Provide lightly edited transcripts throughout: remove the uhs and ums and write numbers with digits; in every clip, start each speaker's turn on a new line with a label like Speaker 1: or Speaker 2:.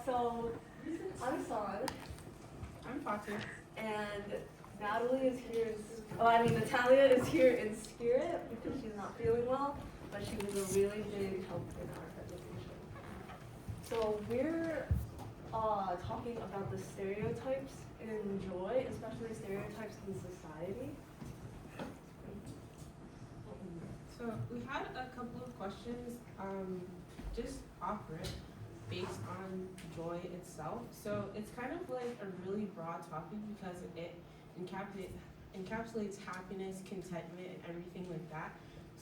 Speaker 1: So, I'm San,
Speaker 2: I'm Fatou.
Speaker 1: and Natalie is here. Nataliya is here in spirit because she's not feeling well, but she was a really big help in our presentation. So we're talking about the stereotypes in joy, especially stereotypes in society.
Speaker 2: So we had a couple of questions just off rip based on joy itself. So it's kind of like a really broad topic because it encapsulates happiness, contentment, and everything like that.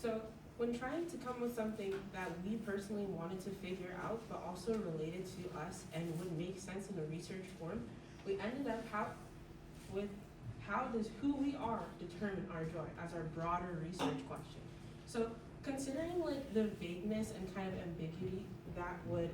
Speaker 2: So when trying to come with something that we personally wanted to figure out, but also related to us and would make sense in a research form, we ended up with how does who we are determine our joy as our broader research question. So considering like the vagueness and kind of ambiguity that would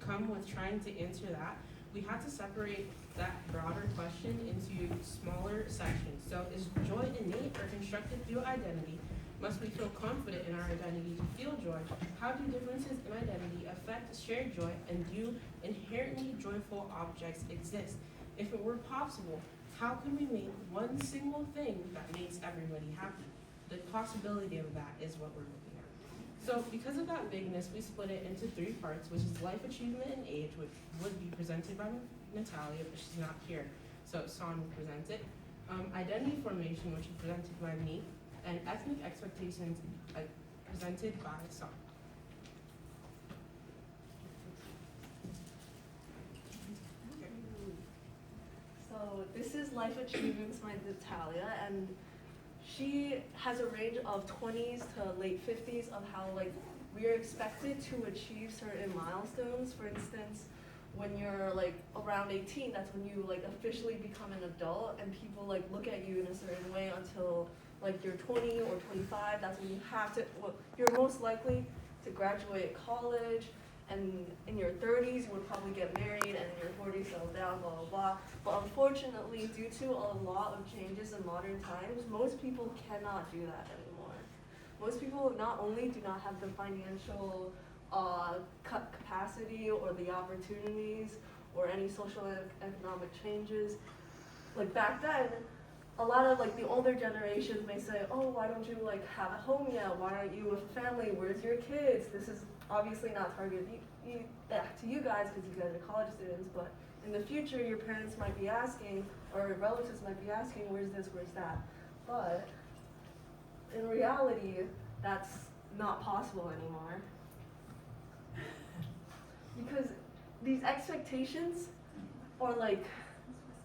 Speaker 2: come with trying to answer that, we had to separate that broader question into smaller sections. So is joy innate or constructed through identity? Must we feel confident in our identity to feel joy? How do differences in identity affect shared joy? And do inherently joyful objects exist? If it were possible, how could we make one single thing that makes everybody happy? The possibility of that is what we're looking at. So because of that bigness, we split it into 3 parts, which is life achievement and age, which would be presented by Nataliya, but she's not here, so San will present it. Identity formation, which is presented by me, and ethnic expectations presented by San.
Speaker 1: So this is life achievements by Nataliya, and she has a range of 20s to late 50s of how like we are expected to achieve certain milestones. For instance, when you're like around 18, that's when you like officially become an adult, and people like look at you in a certain way until like you're 20 or 25. That's when you have to, you're most likely to graduate college, and in your 30s you would probably get married, and in your 40s settle down, blah blah blah. But unfortunately, due to a lot of changes in modern times, most people cannot do that anymore. Most people not only do not have the financial capacity or the opportunities or any social and economic changes. Like back then, a lot of like the older generations may say, oh, why don't you like have a home yet? Why aren't you with a family? Where's your kids? This is obviously not targeted to you guys because you guys are college students, but in the future your parents might be asking, or relatives might be asking, where's this, where's that? But in reality, that's not possible anymore. Because these expectations are like,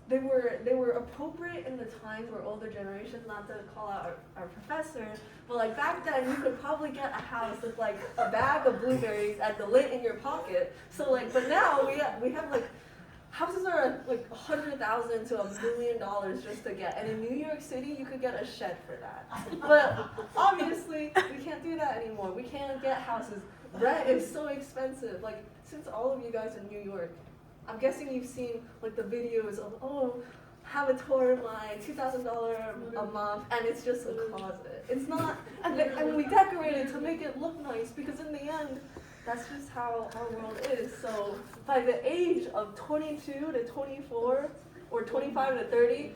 Speaker 1: they were appropriate in the times where older generations, not to call out our professor, but like back then you could probably get a house with like a bag of blueberries and the lint in your pocket. So like, but now we have like, houses are like $100,000 to $1 million just to get, and in New York City you could get a shed for that. But obviously we can't do that anymore. We can't get houses. Rent is so expensive. Like since all of you guys in New York, I'm guessing you've seen like the videos of, oh, have a tour of my $2,000 a month, and it's just a closet. It's not, and we decorate it to make it look nice because in the end, that's just how our world is. So by the age of 22 to 24 or 25 to 30,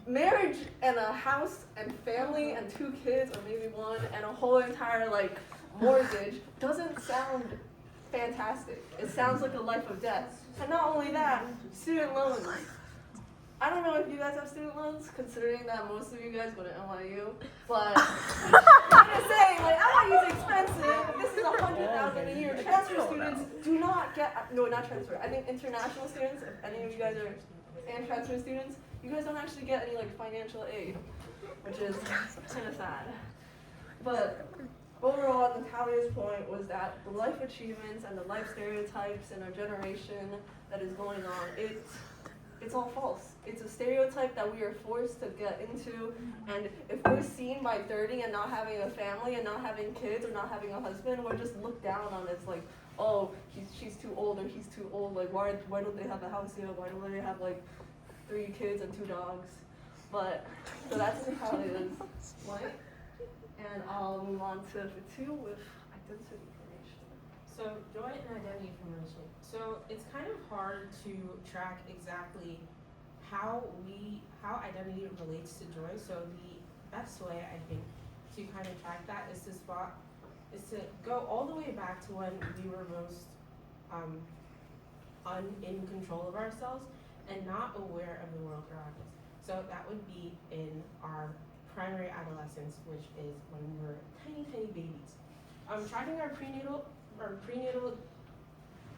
Speaker 1: marriage and a house and family and 2 kids or maybe 1 and a whole entire like mortgage doesn't sound fantastic. It sounds like a life of death. And not only that, student loans. I don't know if you guys have student loans, considering that most of you guys go to NYU, but I'm just saying, like, NYU is expensive. This is $100,000 a year. Transfer students do not get, no, not transfer. I think international students, if any of you guys are, and transfer students, you guys don't actually get any like financial aid, which is kind of sad. But overall, Nataliya's point was that the life achievements and the life stereotypes in our generation that is going on, it's all false. It's a stereotype that we are forced to get into, and if we're seen by 30 and not having a family and not having kids or not having a husband, we're just looked down on as like, oh, she's too old or he's too old, like why don't they have a house yet? Why don't they have like 3 kids and 2 dogs? But, so that's how it is. Right? And I'll move on to 2 with identity formation.
Speaker 2: So joy and identity formation. So it's kind of hard to track exactly how identity relates to joy. So the best way I think to kind of track that is to go all the way back to when we were most in control of ourselves and not aware of the world around us. So that would be in our primary adolescence, which is when we were tiny babies. Tracking our prenatal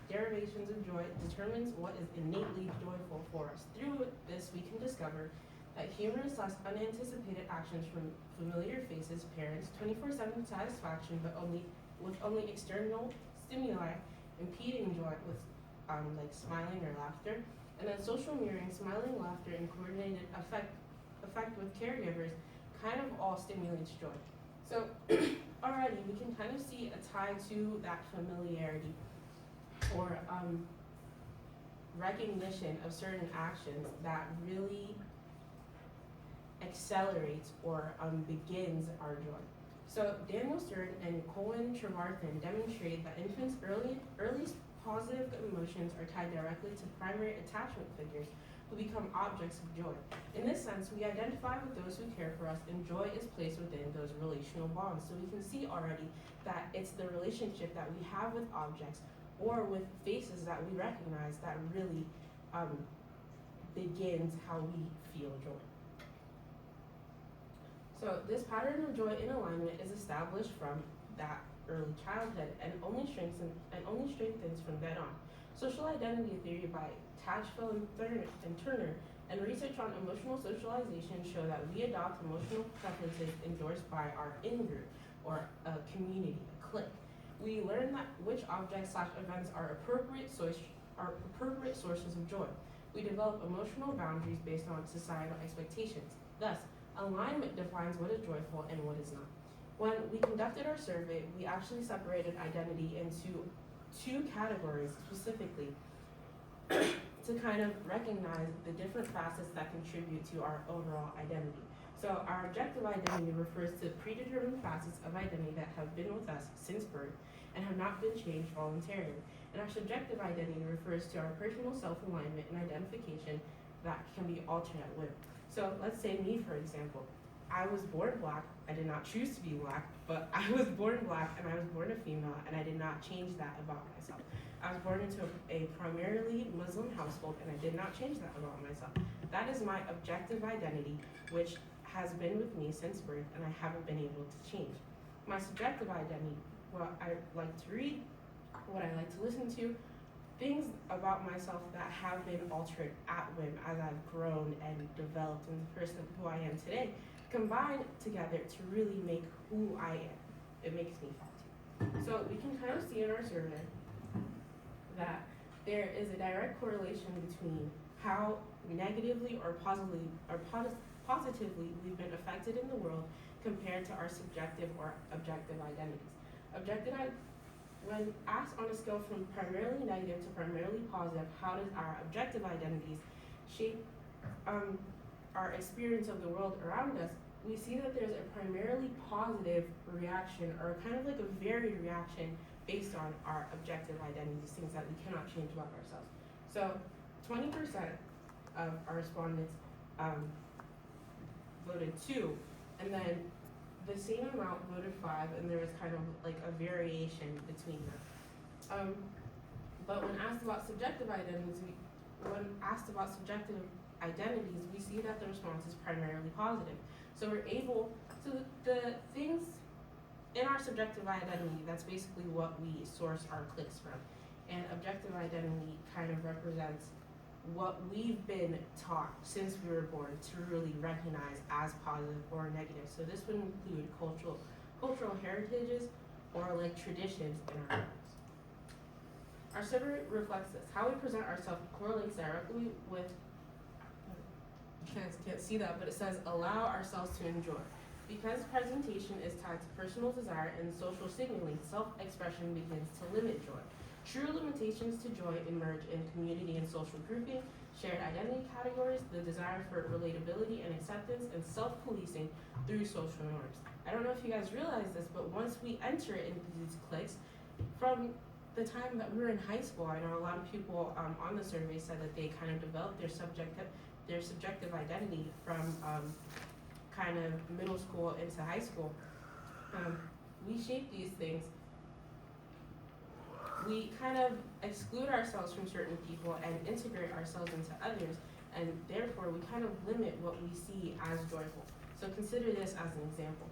Speaker 2: derivations of joy determines what is innately joyful for us. Through this, we can discover that humorous, less unanticipated actions from familiar faces, parents, 24/7 satisfaction, but with only external stimuli impeding joy, with like smiling or laughter, and then social mirroring, smiling, laughter, and coordinated effect with caregivers, kind of all stimulates joy. So already we can kind of see a tie to that familiarity or recognition of certain actions that really accelerates or begins our joy. So Daniel Stern and Colin Trevarthen demonstrated that infants' earliest positive emotions are tied directly to primary attachment figures who become objects of joy. In this sense, we identify with those who care for us, and joy is placed within those relational bonds. So we can see already that it's the relationship that we have with objects or with faces that we recognize that really begins how we feel joy. So this pattern of joy in alignment is established from that early childhood and only strengthens from then on. Social identity theory by Tatchell and Turner and research on emotional socialization show that we adopt emotional preferences endorsed by our in-group or a community, a clique. We learn that which objects/events are appropriate sources of joy. We develop emotional boundaries based on societal expectations. Thus, alignment defines what is joyful and what is not. When we conducted our survey, we actually separated identity into two categories specifically to kind of recognize the different facets that contribute to our overall identity. So our objective identity refers to predetermined facets of identity that have been with us since birth and have not been changed voluntarily. And our subjective identity refers to our personal self-alignment and identification that can be altered at whim. So let's say me, for example. I was born black. I did not choose to be black, but I was born black and I was born a female, and I did not change that about myself. I was born into a primarily Muslim household, and I did not change that about myself. That is my objective identity, which has been with me since birth, and I haven't been able to change. My subjective identity, what I like to read, what I like to listen to, things about myself that have been altered at whim as I've grown and developed into the person who I am today, combine together to really make who I am. It makes me Fatu. So we can kind of see in our survey that there is a direct correlation between how negatively or positively we've been affected in the world compared to our subjective or objective identities. When asked on a scale from primarily negative to primarily positive, how does our objective identities shape our experience of the world around us, we see that there's a primarily positive reaction, or kind of like a varied reaction based on our objective identities, things that we cannot change about ourselves. So 20% of our respondents voted 2, and then the same amount voted 5, and there was kind of like a variation between them. But when asked about subjective identities, we see that the response is primarily positive. So we're able to, the things in our subjective identity, that's basically what we source our clicks from. And objective identity kind of represents what we've been taught since we were born to really recognize as positive or negative. So this would include cultural heritages or like traditions in our lives. Our survey reflects this. How we present ourselves correlates directly with, you guys can't see that, but it says allow ourselves to enjoy. Because presentation is tied to personal desire and social signaling, self-expression begins to limit joy. True limitations to joy emerge in community and social grouping, shared identity categories, the desire for relatability and acceptance, and self-policing through social norms. I don't know if you guys realize this, but once we enter into these cliques, from the time that we were in high school, I know a lot of people on the survey said that they kind of developed their subjective identity from kind of middle school into high school. We shape these things. We kind of exclude ourselves from certain people and integrate ourselves into others, and therefore we kind of limit what we see as joyful. So consider this as an example.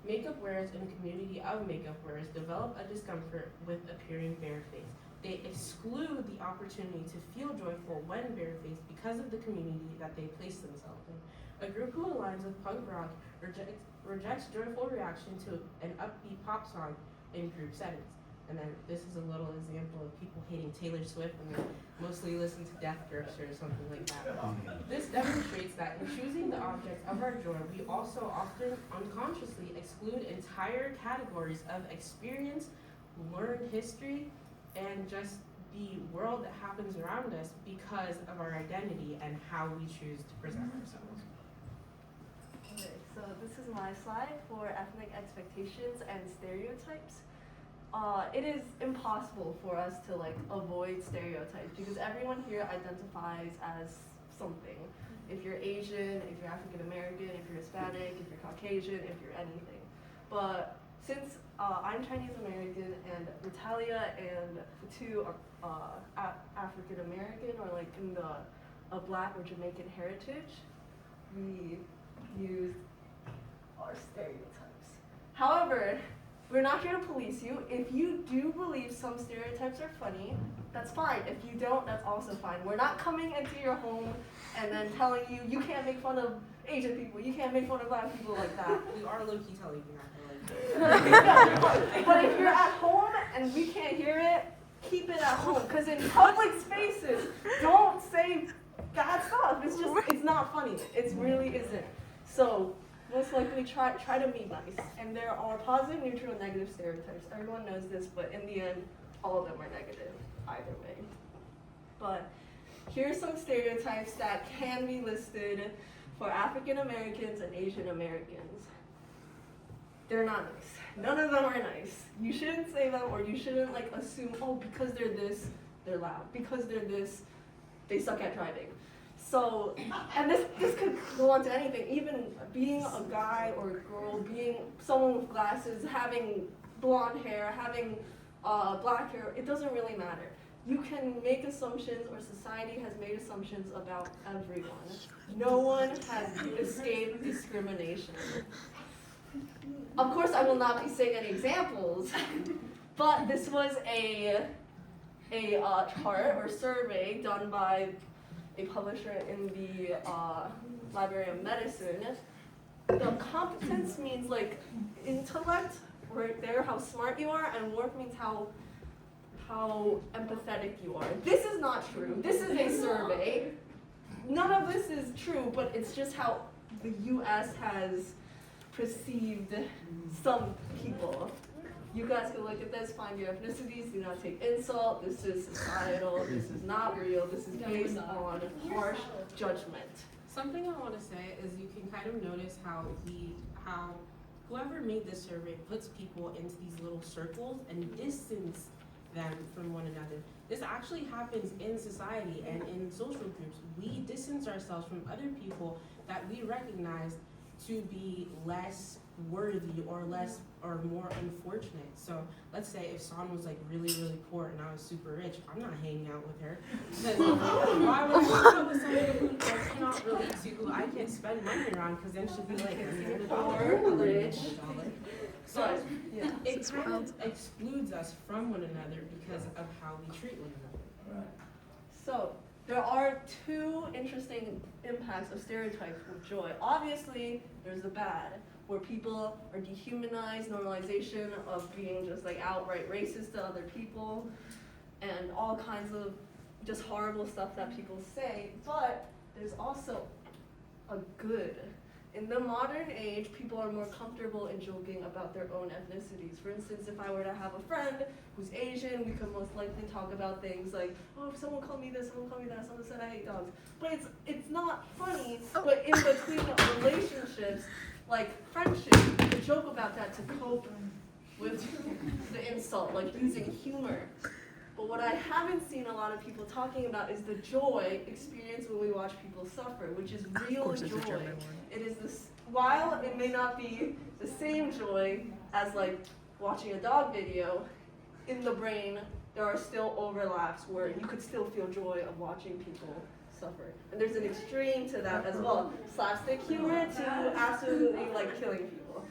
Speaker 2: Makeup wearers in a community of makeup wearers develop a discomfort with appearing barefaced. They exclude the opportunity to feel joyful when barefaced because of the community that they place themselves in. A group who aligns with punk rock rejects joyful reaction to an upbeat pop song in group settings. And then this is a little example of people hating Taylor Swift when they mostly listen to Death Grips or something like that. This demonstrates that in choosing the object of our joy, we also often unconsciously exclude entire categories of experience, learned history, and just the world that happens around us because of our identity and how we choose to present ourselves.
Speaker 1: Okay, so this is my slide for ethnic expectations and stereotypes. It is impossible for us to avoid stereotypes because everyone here identifies as something. If you're Asian, if you're African American, if you're Hispanic, if you're Caucasian, if you're anything. But since I'm Chinese American and Nataliya and Fatou are African American or in a Black or Jamaican heritage, we use our stereotypes. However, we're not here to police you. If you do believe some stereotypes are funny, that's fine. If you don't, that's also fine. We're not coming into your home and then telling you, you can't make fun of Asian people, you can't make fun of Black people like that.
Speaker 2: We are low-key telling you not to like that.
Speaker 1: But if you're at home and we can't hear it, keep it at home. Because in public spaces, don't say bad stuff. It's not funny. It really isn't. So most likely try to be nice. And there are positive, neutral, and negative stereotypes. Everyone knows this, but in the end, all of them are negative, either way. But here's some stereotypes that can be listed for African Americans and Asian Americans. They're not nice. None of them are nice. You shouldn't say them, or you shouldn't assume, oh, because they're this, they're loud. Because they're this, they suck at driving. So, and this could go on to anything, even being a guy or a girl, being someone with glasses, having blonde hair, having black hair, it doesn't really matter. You can make assumptions, or society has made assumptions about everyone. No one has escaped discrimination. Of course, I will not be saying any examples, but this was a chart or survey done by a publisher in the Library of Medicine. The competence means intellect, right there, how smart you are, and work means how empathetic you are. This is not true. This is a survey. None of this is true, but it's just how the U.S. has perceived some people. You guys can look at this, find your ethnicities, do not take insult. This is societal, this is not real, this is based on harsh judgment.
Speaker 2: Something I want to say is you can kind of notice how whoever made this survey puts people into these little circles and distance them from one another. This actually happens in society and in social groups. We distance ourselves from other people that we recognize to be less worthy or more unfortunate. So let's say if San was really, really poor and I was super rich, I'm not hanging out with her. Because why would I hang out with somebody who I cannot relate to, who I can't spend money around, because then she'll be like,
Speaker 1: poor, rich.
Speaker 2: So yeah, it kind of excludes us from one another because of how we treat one another.
Speaker 1: Right. So there are two interesting impacts of stereotypes with joy. Obviously, there's the bad, where people are dehumanized, normalization of being just outright racist to other people, and all kinds of just horrible stuff that people say. But there's also a good. In the modern age, people are more comfortable in joking about their own ethnicities. For instance, if I were to have a friend who's Asian, we could most likely talk about things like, oh, if someone called me this, someone called me that, someone said I hate dogs. But it's not funny, but in between relationships, like friendship, we joke about that to cope with the insult, using humor. But what I haven't seen a lot of people talking about is the joy experienced when we watch people suffer, which is real joy. It is this, while it may not be the same joy as like watching a dog video, in the brain there are still overlaps where you could still feel joy of watching people suffer. And there's an extreme to that as well. Slapstick humor to absolutely like killing people.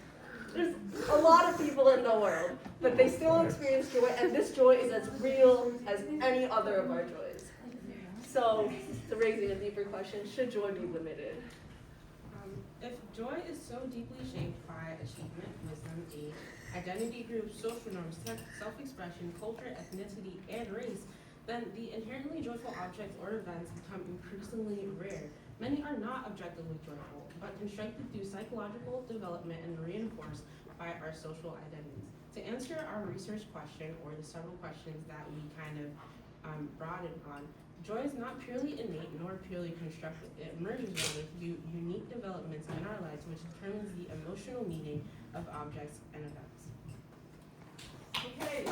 Speaker 1: There's a lot of people in the world, but they still experience joy, and this joy is as real as any other of our joys. So, to raising a deeper question, should joy be limited?
Speaker 2: If joy is so deeply shaped by achievement, wisdom, age, identity groups, social norms, self-expression, culture, ethnicity, and race, then the inherently joyful objects or events become increasingly rare. Many are not objectively joyful, but constructed through psychological development and reinforced by our social identities. To answer our research question, or the several questions that we kind of broadened on, joy is not purely innate nor purely constructed. It emerges rather through unique developments in our lives, which determines the emotional meaning of objects and events.
Speaker 3: Okay.